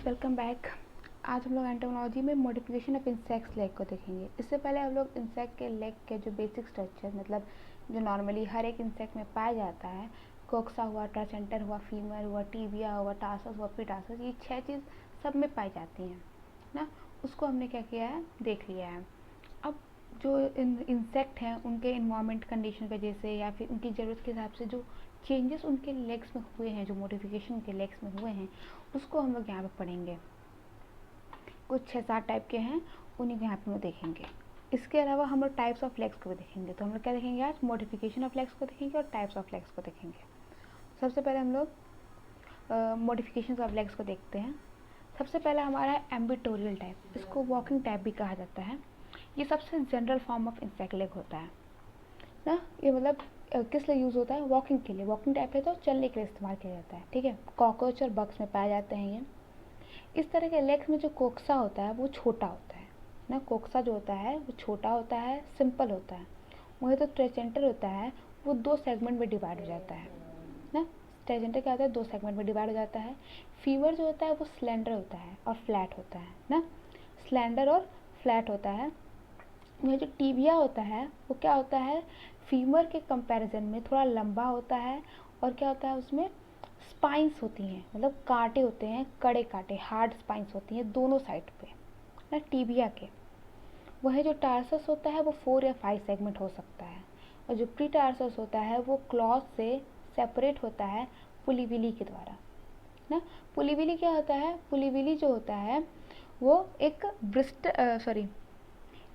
Welcome back. आज हम लोग एंटोमोलॉजी में मॉडिफिकेशन ऑफ इंसेक्ट्स लेग को देखेंगे। इससे पहले हम लोग इंसेक्ट के लेग के जो बेसिक स्ट्रक्चर मतलब जो नॉर्मली हर एक इंसेक्ट में पाया जाता है, कोक्सा हुआ, ट्रासेंटर हुआ, फीमर हुआ, टीबिया हुआ, टार्सस हुआ, प्रीटार्सस, ये 6 चीज़ सब में पाई जाती हैं ना। उसको हमने क्या किया है, देख लिया है। अब जो इंसेक्ट हैं उनके इन्वायरमेंट कंडीशन की वजह से या फिर उनकी ज़रूरत के हिसाब से जो चेंजेस उनके लेग्स में हुए हैं, जो मॉडिफिकेशन उनके लेग्स में हुए हैं, उसको हम लोग यहाँ पे पढ़ेंगे। कुछ 6-7 टाइप के हैं, उन्हीं को यहाँ पे हम देखेंगे। इसके अलावा हम लोग टाइप्स ऑफ लेग्स को भी देखेंगे। तो हम लोग क्या देखेंगे आज, मॉडिफिकेशन ऑफ लेग्स को देखेंगे और टाइप्स ऑफ लेग्स को देखेंगे। सबसे पहले हम लोग मॉडिफिकेशन ऑफ लेग्स को देखते हैं। सबसे पहला हमारा है एम्बिटोरियल टाइप, इसको वॉकिंग टाइप भी कहा जाता है। ये सबसे general form of insect leg होता है ना। ये मतलब किस लिए यूज़ होता है, वॉकिंग के लिए। वॉकिंग टाइप है तो चलने के लिए इस्तेमाल किया जाता है, ठीक है। कॉकरोच और बग्स में पाए जाते हैं ये। इस तरह के लेग्स में जो कोक्सा होता है वो छोटा होता है ना। कोक्सा जो होता है वो छोटा होता है, सिंपल होता है। वही तो ट्रेचेंटर होता है वो 2 सेगमेंट में डिवाइड हो जाता है ना। ट्रेचेंटर क्या होता है, 2 सेगमेंट में डिवाइड हो जाता है। फीवर जो होता है वो स्लेंडर होता है और फ्लैट होता है ना, स्लेंडर और फ्लैट होता है। यह जो टीबिया होता है वो क्या होता है, फीमर के कंपैरिजन में थोड़ा लंबा होता है। और क्या होता है, उसमें स्पाइंस होती हैं, मतलब कांटे होते हैं, कड़े कांटे, हार्ड स्पाइंस होती हैं दोनों साइड पे ना टीबिया के। वह जो टार्सस होता है वो 4 या 5 सेगमेंट हो सकता है। और जो प्री टार्सस होता है वो क्लॉज से सेपरेट होता है पुलिविली के द्वारा ना। पुलिविली क्या होता है, पुलिविली जो होता है वो एक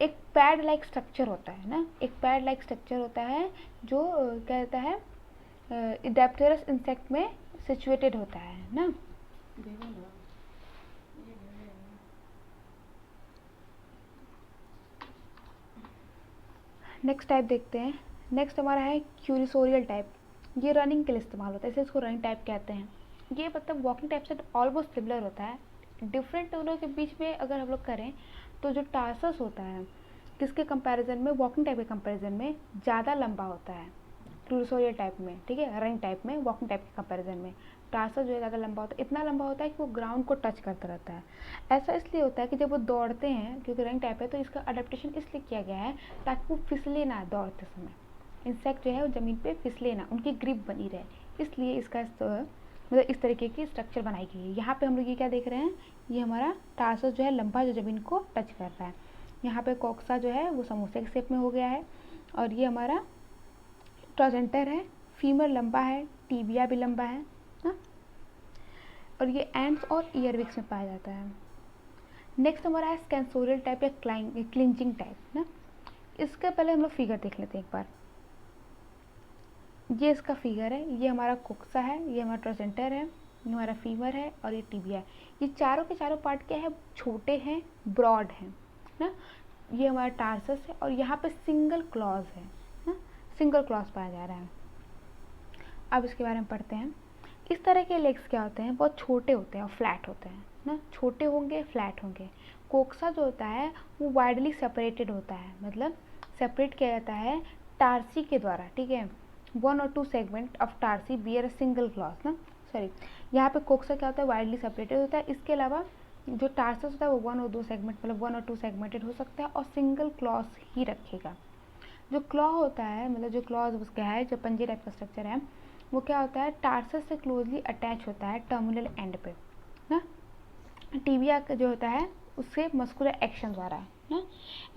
एक पैड लाइक स्ट्रक्चर होता है ना। एक पैड लाइक स्ट्रक्चर होता है जो क्या होता है, डिप्टेरस इंसेक्ट में सिचुएटेड होता है ना। नेक्स्ट टाइप देखते हैं। नेक्स्ट हमारा है क्यूरिसोरियल टाइप। ये रनिंग के लिए इस्तेमाल होता है, इसे इसको रनिंग टाइप कहते हैं। ये मतलब वॉकिंग टाइप से ऑलमोस्ट सिमिलर होता है। डिफरेंट दोनों के बीच में अगर हम लोग करें तो जो टार्सस होता है किसके कंपैरिजन में, वॉकिंग टाइप के कंपैरिजन में ज़्यादा लंबा होता है क्यूरिसोरियल टाइप में, ठीक है। रनिंग टाइप में, वॉकिंग टाइप के कंपैरिजन में टार्सस जो है ज़्यादा लंबा होता है। इतना लंबा होता है कि वो ग्राउंड को टच करता रहता है। ऐसा इसलिए होता है कि जब वो दौड़ते हैं, क्योंकि रनिंग टाइप है तो इसका अडेप्टेशन इसलिए किया गया है ताकि वो फिसले ना दौड़ते समय। इंसेक्ट जो है वो ज़मीन पे फिसले ना, उनकी ग्रिप बनी रहे, इसलिए इसका मतलब इस तरीके की स्ट्रक्चर बनाई गई है। यहाँ पे हम लोग ये क्या देख रहे हैं, ये हमारा टार्सस जो है लंबा, जो ज़मीन को टच कर रहा है। यहाँ पे कोक्सा जो है वो समोसे के शेप में हो गया है। और ये हमारा ट्रासेंटर है, फीमर लंबा है, टीबिया भी लंबा है ना। और ये एंड्स और ईयरविक्स में पाया जाता है। नेक्स्ट हमारा है स्कैंसोरियल टाइप या क्लिंजिंग टाइप ना। इसके पहले हम लोग फिगर देख लेते हैं एक बार। ये इसका फिगर है, ये हमारा कोक्सा है, ये हमारा ट्रासेंटर है, ये हमारा फीमर है और ये टीबिया है। ये चारों के चारों पार्ट क्या है, छोटे हैं, ब्रॉड हैं ना। ये हमारा टार्सस है और यहाँ पे सिंगल क्लॉज है ना, सिंगल क्लॉज पाया जा रहा है। अब इसके बारे में पढ़ते हैं। इस तरह के लेग्स क्या होते हैं, बहुत छोटे होते हैं और फ्लैट होते हैं ना। छोटे होंगे, फ्लैट होंगे। कोक्सा जो होता है वो वाइडली सेपरेटेड होता है, मतलब सेपरेट किया जाता है टार्सी के द्वारा, ठीक है। 1 और 2 segment of tarsi bear a single claw ना, सॉरी। यहाँ पे कोक्सा क्या होता है, वाइडली सेपरेटेड होता है। इसके अलावा जो टार्सस होता है वो 1 और 2 सेगमेंट, मतलब 1 और 2 सेगमेंटेड हो सकता है और सिंगल क्लॉज ही रखेगा। जो क्लॉ होता है, मतलब जो क्लॉज उसका है, जो पंजे टाइप का स्ट्रक्चर है, वो क्या होता है, टार्सस से क्लोजली अटैच होता है टर्मिनल एंड पे ना। टीबिया जो होता है उससे मस्कुलर एक्शन द्वारा ना,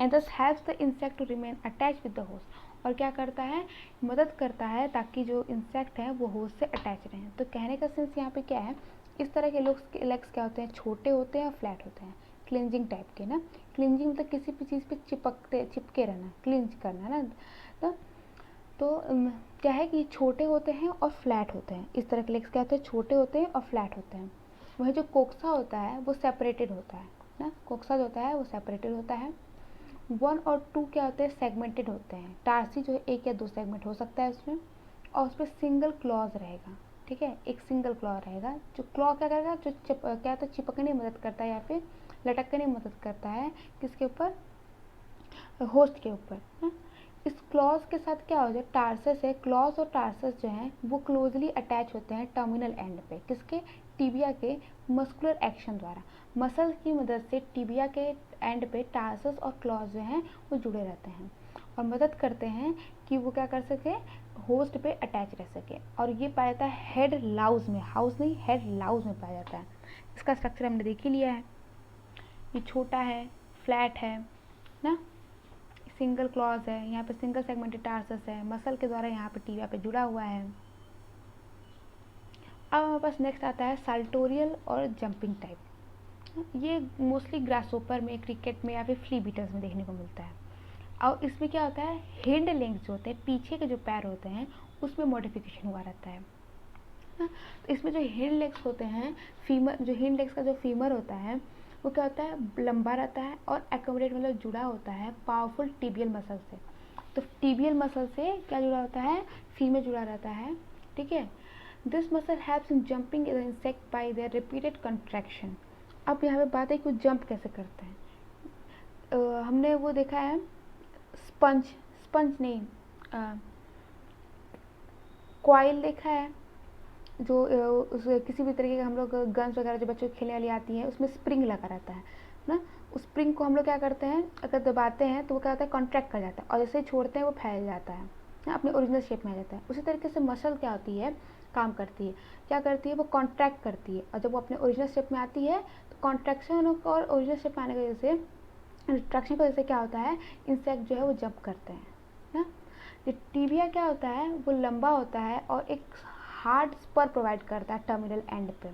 and this helps the insect to remain attach with the host. और क्या करता है, मदद करता है ताकि जो इंसेक्ट है वो होस्ट से अटैच रहें। तो कहने का सेंस यहाँ पे क्या है, इस तरह के लेग्स क्या होते हैं, छोटे होते हैं और फ्लैट होते हैं, क्लिंजिंग टाइप के ना। क्लिंजिंग मतलब किसी भी चीज़ पे चिपके रहना, क्लिंज करना ना। तो क्या है कि छोटे होते हैं और फ्लैट होते हैं। इस तरह के लेग्स क्या होते हैं, छोटे होते हैं और फ्लैट होते हैं। वही जो कोक्सा होता है वो सेपरेटेड होता है ना। कोक्सा जो होता है वो सेपरेटेड होता है। 1 और 2 क्या होते हैं, सेगमेंटेड होते हैं। टार्सी जो है 1 या 2 सेगमेंट हो सकता है उसमें, और उस पर सिंगल क्लॉज रहेगा, ठीक है। एक सिंगल क्लॉ रहेगा। जो क्लॉ क्या करेगा, जो क्या होता है, चिपकने में मदद करता है या फिर लटकने में मदद करता है, किसके ऊपर, होस्ट के ऊपर ना। इस क्लॉज के साथ क्या हो जाए, टार्सस है, क्लॉज और टार्सस जो हैं वो क्लोजली अटैच होते हैं टर्मिनल एंड पे, किसके, टिबिया के मस्कुलर एक्शन द्वारा। मसल की मदद से टिबिया के एंड पे टार्सस और क्लॉज जो हैं वो जुड़े रहते हैं और मदद करते हैं कि वो क्या कर सके, होस्ट पे अटैच रह सके। और ये पाया जाता है हेड लाउज में, हाउस नहीं हेड लाउज में पाया जाता है। इसका स्ट्रक्चर हमने देख ही लिया है, ये छोटा है, फ्लैट है ना, सिंगल क्लॉज है, यहाँ पे सिंगल सेगमेंटेड टार्सस है, मसल के द्वारा यहाँ पे टिबिया पे जुड़ा हुआ है। अब हमारे पास नेक्स्ट आता है साल्टोरियल और जंपिंग टाइप। ये मोस्टली ग्रासोपर में, क्रिकेट में या फिर फ्ली बीटर्स में देखने को मिलता है। और इसमें क्या होता है, हिंड लेग्स जो होते हैं, पीछे के जो पैर होते हैं उसमें मॉडिफिकेशन हुआ रहता है। तो इसमें जो हिंड लेग्स होते हैं, फीमर, जो हिंड लेग्स का जो फीमर होता है वो क्या होता है, लंबा रहता है और एकोमोडेट मतलब जुड़ा होता है पावरफुल टिबियल मसल से। तो टिबियल मसल से क्या जुड़ा होता है, फीमर जुड़ा रहता है, ठीक है। This muscle helps in jumping the insect bye there repeated contraction. अब यहाँ पे बात है कि वो जंप कैसे करते हैं। हमने वो देखा है स्पंज, स्पंज नहीं, कॉइल देखा है, जो उस किसी भी तरीके का हम लोग गन्स वगैरह जो बच्चों को खेलने वाली आती है उसमें स्प्रिंग लगा रहता है ना, उस स्प्रिंग को हम लोग क्या करते हैं, अगर दबाते हैं तो वो क्या होता है, कॉन्ट्रैक्ट कर जाता है और जैसे ही छोड़ते हैं वो फैल जाता है ना, अपने ओरिजिनल शेप में आ जाता है। उसी तरीके से मसल क्या होती है, काम करती है, क्या करती है, वो कॉन्ट्रैक्ट करती है और जब वो अपने ओरिजिनल शेप में आती है तो कॉन्ट्रैक्शन और ओरिजिनल शेप में आने की वजह से, रिट्रैक्शन की वजह से क्या होता है, इंसेक्ट जो है वो जंप करते हैं ना। ये टिबिया क्या होता है, वो लंबा होता है और एक हार्ड स्पर प्रोवाइड करता है टर्मिनल एंड पे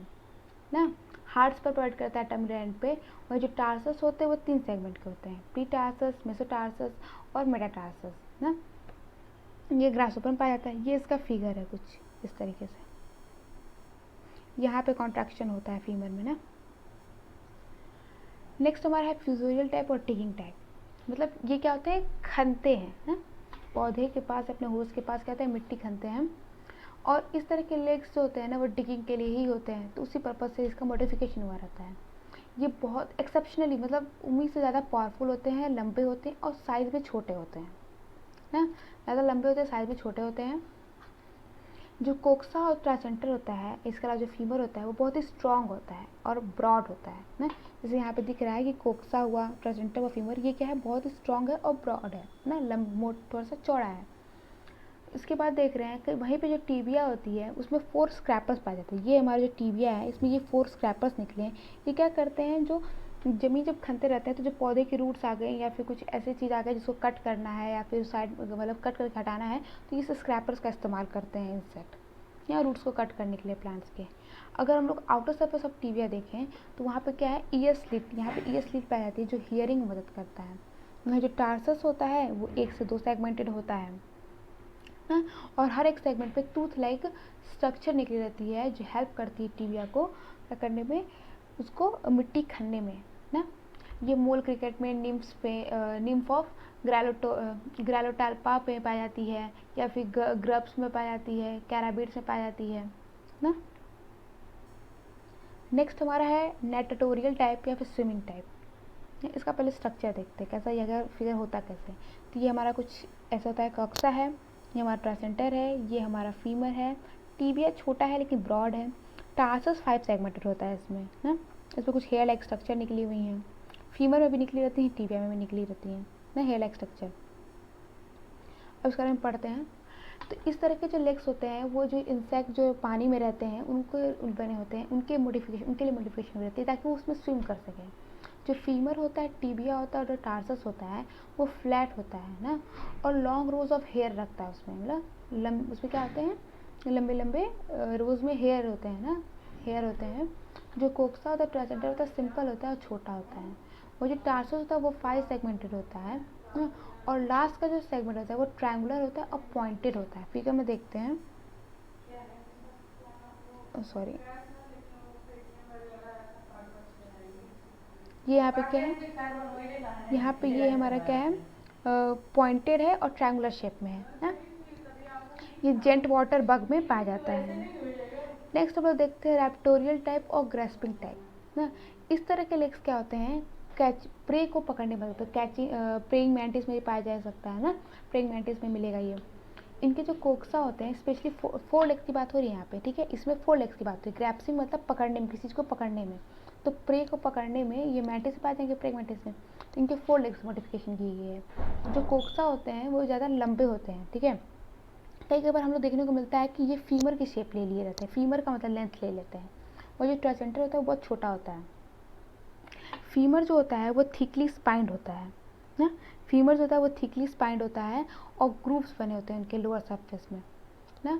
ना, हार्ड स्पर प्रोवाइड करता है टर्मिनल एंड पे। और जो टार्सस होते हैं वो 3 सेगमेंट के होते हैं, प्री टार्सस, मेसोटार्सस और मेटाटार्सस ना। ये ग्रासोपर में पाया जाता है। ये इसका फिगर है कुछ इस तरीके से, यहाँ पे कॉन्ट्रैक्शन होता है फीमर में ना। नेक्स्ट हमारा है फ्यूजोरियल टाइप और टिगिंग टाइप। मतलब ये क्या होते हैं, खनते हैं ना, पौधे के पास, अपने होस्ट के पास क्या होता है, मिट्टी खनते हैं और इस तरह के लेग्स जो होते हैं ना वो डिगिंग के लिए ही होते हैं, तो उसी पर्पज़ से इसका मॉडिफिकेशन हुआ रहता है। ये बहुत एक्सेप्शनली मतलब उम्मीद से ज़्यादा पावरफुल होते हैं, लंबे होते हैं और साइज़ में छोटे होते हैं ना, ज़्यादा लंबे होते हैं, साइज़ में छोटे होते हैं। जो कोक्सा और प्लासेंटर होता है, इसके अलावा जो फीमर होता है वो बहुत ही स्ट्रॉन्ग होता है और ब्रॉड होता है ना। जैसे यहाँ पे दिख रहा है कि कोक्सा हुआ, प्लासेंटर व फीमर, ये क्या है, बहुत ही स्ट्रॉन्ग है और ब्रॉड है ना, थोड़ा सा चौड़ा है। इसके बाद देख रहे हैं कि वहीं पे जो टिबिया होती है उसमें 4 स्क्रैपर्स पाए जाते हैं। ये हमारा जो टिबिया है इसमें ये 4 स्क्रैपर्स निकले हैं। ये क्या करते हैं, जो जमीन जब खनते रहते हैं तो जो पौधे की रूट्स आ गई या फिर कुछ ऐसी चीज़ आ गई जिसको कट करना है या फिर साइड मतलब कट करके हटाना है, तो इस स्क्रैपर्स का इस्तेमाल करते हैं इंसेक्ट या रूट्स को कट करने के लिए प्लांट्स के। अगर हम लोग आउटर सरफेस ऑफ टिबिया देखें तो वहाँ पे क्या है, ईयर स्लिट, यहाँ पे ईयर स्लिट पाई जाती है जो हियरिंग में मदद करता है। वहाँ जो टार्सस होता है वो 1 से 2 सेगमेंटेड होता है ना, और हर एक सेगमेंट पे टूथ लाइक स्ट्रक्चर निकली रहती है जो हेल्प करती है टिबिया को क्या करने में, उसको मिट्टी खनने में ना। ये मोल क्रिकेट में निम्फ्स पे, निम्फ ऑफ ग्रालोटाल्पा पे पाई जाती है या फिर ग्रब्स में पाई जाती है, कैराबिड्स में पाई जाती है ना। नेक्स्ट हमारा है नेटाटोरियल टाइप या फिर स्विमिंग टाइप। इसका पहले स्ट्रक्चर देखते हैं कैसा, ये फिगर होता कैसे। तो ये हमारा कुछ ऐसा होता है, कॉक्सा है, ये हमारा ट्रासेंटर है, ये हमारा फीमर है, टिबिया छोटा है लेकिन ब्रॉड है, टार्सस 5 सेगमेंटेड होता है इसमें ना, इसमें कुछ हेयर लाइक स्ट्रक्चर निकली हुई हैं, फीमर में भी निकली रहती हैं, टिबिया में भी निकली रहती हैं ना हेयर लाइक स्ट्रक्चर। अब इसके बारे में पढ़ते हैं। तो इस तरह के जो लेग्स होते हैं वो जो इंसेक्ट जो पानी में रहते हैं उनको बने होते हैं, उनके लिए मॉडिफिकेशन हो रहती है ताकि वो उसमें स्विम कर सकें। जो फीमर होता है, टिबिया होता है और जो टार्सस होता है वो फ्लैट होता है ना, और लॉन्ग रोज ऑफ हेयर रखता है उसमें, मतलब उसमें क्या होते हैं, लंबे लंबे रोज में हेयर होते हैं ना, हेयर होते हैं। जो कोक्सा होता है, ट्रांसेंटर होता है, सिंपल होता है और छोटा होता है। वो जो टार्सस होता है वो 5 सेगमेंटेड होता है ना, और लास्ट का जो सेगमेंट होता है वो ट्रायंगुलर होता है और पॉइंटेड होता है। फिगर में देखते हैं, सॉरी ये यहाँ पे क्या है, यहाँ पे ये हमारा क्या है, पॉइंटेड है और ट्रायंगुलर शेप में है ना। ये जेंट वाटर बग में पाया जाता है। नेक्स्ट हम लोग देखते हैं रैप्टोरियल टाइप और ग्रेस्पिंग टाइप ना। इस तरह के लेग्स क्या होते हैं, प्रे को पकड़ने में, तो कैचिंग प्रेइंग मैंटिस में पाया जा सकता है ना, प्रेइंग मैंटिस में मिलेगा ये। इनके जो कोक्सा होते हैं, स्पेशली 4 लेग्स की बात हो रही है यहाँ पे, ठीक है, इसमें 4 लेग्स की बात हो रही है। ग्रैप्सिंग मतलब पकड़ने में, किसी चीज़ को पकड़ने में, तो प्रे को पकड़ने में ये मैंटिस पाए जाएंगे, प्रेइंग मैंटिस में, तो इनके 4 लेग्स मॉडिफिकेशन की गई है। जो कोक्सा होते हैं वो ज़्यादा लंबे होते हैं, ठीक है। कई बार हम लोग देखने को मिलता है कि ये फीमर की शेप ले लिए रहते हैं, फीमर का मतलब लेंथ ले लेते हैं, और जो ट्रांसेंटर होता है वो बहुत छोटा होता है। फीमर जो होता है वो थिकली स्पाइंड होता है ना, फीमर जो होता है वो थिकली स्पाइंड होता है, और ग्रूव्स बने होते हैं उनके लोअर सरफेस में ना।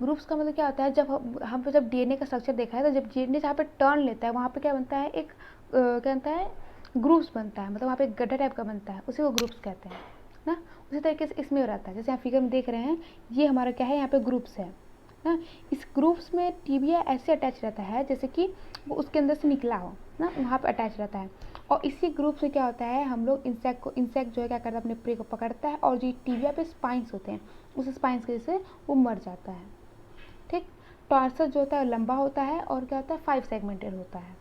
ग्रूव्स का मतलब क्या होता है, जब डीएनए का स्ट्रक्चर देखा है, तो जब डीएनए जहाँ पे टर्न लेता है वहाँ पे क्या बनता है, एक क्या बनता है, ग्रूव्स बनता है, मतलब वहाँ पे एक गड्ढा टाइप का बनता है, उसी को ग्रूव्स कहते हैं ना। उसी तरीके से इसमें हो रहता है, जैसे आप फिगर में देख रहे हैं, ये हमारा क्या है, यहाँ पे ग्रूव्स है ना। इस ग्रूव्स में टिबिया ऐसे अटैच रहता है जैसे कि वो उसके अंदर से निकला हो ना, वहाँ पे अटैच रहता है। और इसी ग्रुप से क्या होता है, हम लोग इंसेक्ट जो है क्या करता है, अपने प्रे को पकड़ता है, और जो टिबिया पे स्पाइंस होते हैं, उस स्पाइंस की वजह से वो मर जाता है, ठीक। टॉर्सस जो होता है लंबा होता है, और क्या होता है, 5 सेगमेंटेड होता है।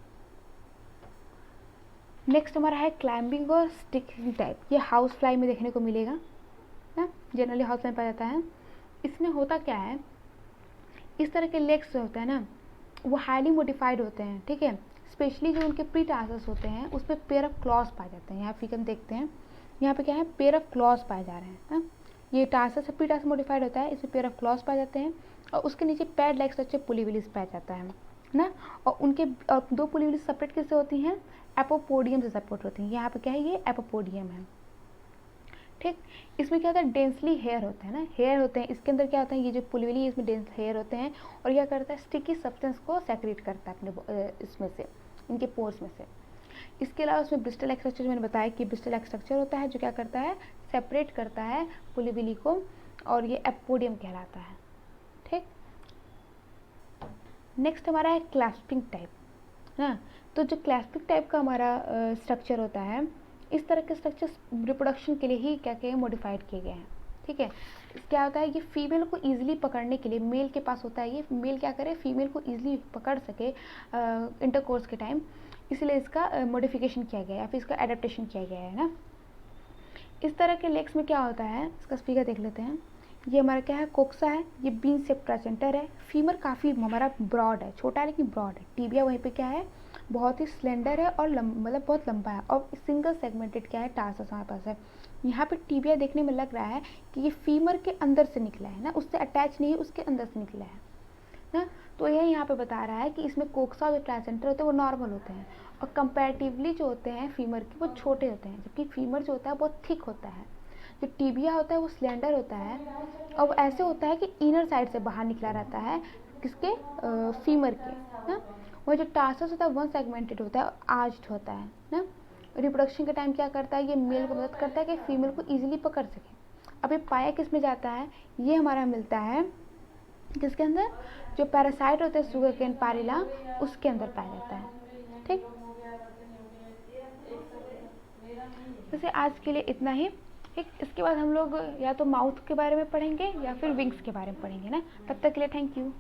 नेक्स्ट हमारा है क्लाइंबिंग और स्टिकिंग टाइप। ये हाउस फ्लाई में देखने को मिलेगा ना, जनरली हाउस फ्लाई में पाया जाता है। इसमें होता क्या है, इस तरह के लेग्स जो होते हैं ना, वो हाईली मॉडिफाइड होते हैं, ठीक है। स्पेशली जो उनके प्री टार्सस होते हैं उसमें पेयर ऑफ क्लॉज पाए जाते हैं। यहाँ फिगर में देखते हैं, यहाँ पे क्या है, पेयर ऑफ क्लॉज पाए जा रहे हैं ना। ये टार्सस प्री टार्सस मॉडिफाइड होता है, इसमें पेयर ऑफ क्लॉज पाए जाते हैं, और उसके नीचे पैड लाइक स्ट्रक्चर पुलिविलिस पाया जाता है ना। और उनके 2 पुलिविलिस सेपरेट किससे होती हैं, एपोपोडियम से सपोर्ट होती हैं। यहाँ पे क्या है, ये एपोपोडियम है, ठीक। इसमें क्या होता है, डेंसली हेयर होता है ना, हेयर होते हैं इसके अंदर, क्या होता है, ये जो पुलविली है इसमें डेंस हेयर होते हैं, और क्या करता है, स्टिकी सब्सटेंस को सेक्रेट करता है अपने इसमें से, इनके पोर्स में से। इसके अलावा उसमें ब्रिस्टल एक्स स्ट्रक्चर, मैंने बताया कि ब्रिस्टल एक्स स्ट्रक्चर होता है जो क्या करता है, सेपरेट करता है पुलिविली को, और ये एपोडियम कहलाता है, ठीक। नेक्स्ट हमारा है क्लैस्पिंग टाइप ना। तो जो क्लैस्पिंग टाइप का हमारा स्ट्रक्चर होता है, इस तरह के स्ट्रक्चर रिप्रोडक्शन के लिए ही क्या क्या मॉडिफाइड किए गए हैं, ठीक है। क्या होता है, ये फीमेल को ईजिली पकड़ने के लिए, मेल के पास होता है, ये मेल क्या करे, फीमेल को ईजिली पकड़ सके इंटरकोर्स के टाइम, इसलिए इसका मॉडिफिकेशन किया गया है, या फिर इसका एडेप्टेशन किया गया है ना। इस तरह के लेग्स में क्या होता है, इसका फिगर देख लेते हैं। ये हमारा क्या है, कोक्सा है, ये बीन शेप प्लेसेंटर है। फीमर काफ़ी हमारा ब्रॉड है, छोटा है लेकिन ब्रॉड है। टिबिया वहीं पे क्या है, बहुत ही स्लेंडर है, और मतलब बहुत लंबा है, और सिंगल सेगमेंटेड क्या है, टार्सस हमारे पास है। यहाँ पे टिबिया देखने में लग रहा है कि ये फीमर के अंदर से निकला है ना, उससे अटैच नहीं है, उसके अंदर से निकला है ना। तो यह यहाँ पे बता रहा है कि इसमें कोक्सा जो प्लेसेंटर होते हैं वो नॉर्मल होते हैं, और कंपैरेटिवली जो होते हैं फीमर के वो छोटे होते हैं, जबकि फीमर जो होता है बहुत थिक होता है। जो टिबिया होता है वो स्लेंडर होता है, और वो ऐसे होता है कि इनर साइड से बाहर निकला रहता है, किसके, फीमर के ना। वह जो टार्सस होता है 1 सेगमेंटेड होता है, आर्च्ड होता है ना। रिप्रोडक्शन के टाइम क्या करता है, ये मेल को मदद करता है कि फीमेल को ईजिली पकड़ सके। अब ये पाया किस में जाता है, ये हमारा मिलता है किसके अंदर, जो पैरासाइट होते हैं सुगर केन पारिला, उसके अंदर पाया जाता है, ठीक। वैसे आज के लिए इतना ही, ठीक। इसके बाद हम लोग या तो माउथ के बारे में पढ़ेंगे या फिर विंग्स के बारे में पढ़ेंगे ना। तब तक के लिए थैंक यू।